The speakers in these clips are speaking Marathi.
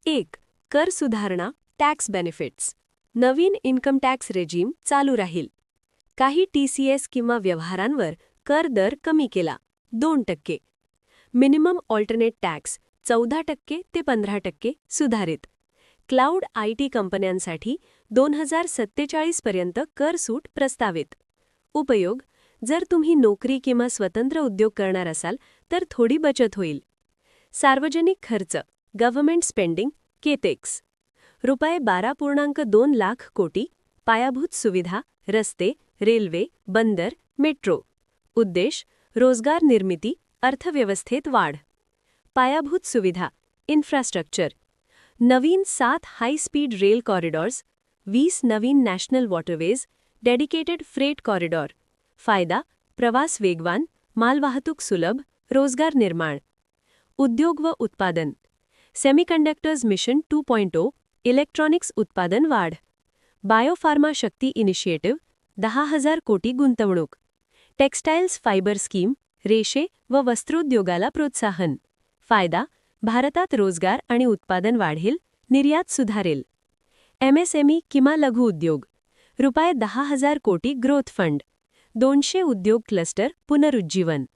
1. कर सुधारणा टॅक्स बेनिफिट्स. नवीन इन्कम टॅक्स रेजिम चालू राहील. काही TCS किंवा व्यवहारांवर कर दर कमी केला 2%. मिनिमम ऑल्टरनेट टॅक्स 14% ते 15% सुधारित. क्लाउड IT कंपन्यांसाठी 2047 पर्यंत कर सूट प्रस्तावित. उपयोग: जर तुम्ही नोकरी किंवा स्वतंत्र उद्योग करणार असाल तर थोडी बचत होईल. सार्वजनिक खर्च गव्हर्नमेंट स्पेंडिंग केटेक्स ₹12.2 लाख कोटी. पायाभूत सुविधा रस्ते, रेल्वे, बंदर, मेट्रो. उद्देश: रोजगार निर्मिती, अर्थव्यवस्थेत वाढ. पायाभूत सुविधा इन्फ्रास्ट्रक्चर. नवीन 7 हाय स्पीड रेल कॉरिडॉर्स, 20 नवीन national waterways, dedicated freight corridor. फायदा: प्रवास वेगवान, मालवाहतूक सुलभ, रोजगार निर्माण. उद्योग व उत्पादन. सेमीकंडक्टर्स मिशन 2.0, इलेक्ट्रॉनिक्स उत्पादन वाढ. बायोफार्मा शक्ती इनिशिएटिव्ह 10,000 कोटी गुंतवणूक. टेक्स्टाईल्स फायबर स्कीम, रेषे व वस्त्रोद्योगाला प्रोत्साहन. फायदा: भारतात रोजगार आणि उत्पादन वाढेल, निर्यात सुधारेल. MSME किंवा लघु उद्योग ₹10,000 कोटी ग्रोथ फंड. 200 उद्योग क्लस्टर पुनरुज्जीवन.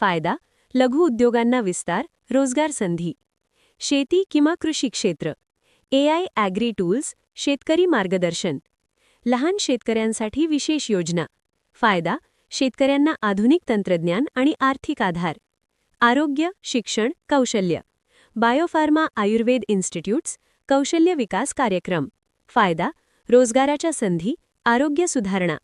फायदा: लघु उद्योगांना विस्तार, रोजगार संधी. शेती किंवा कृषी क्षेत्र. AI ॲग्री टूल्स, शेतकरी मार्गदर्शन. लहान शेतकऱ्यांसाठी विशेष योजना. फायदा: शेतकऱ्यांना आधुनिक तंत्रज्ञान आणि आर्थिक आधार. आरोग्य, शिक्षण, कौशल्य. बायोफार्मा आयुर्वेद इन्स्टिट्यूट्स, कौशल्य विकास कार्यक्रम. फायदा: रोजगाराच्या संधी, आरोग्य सुधारणा.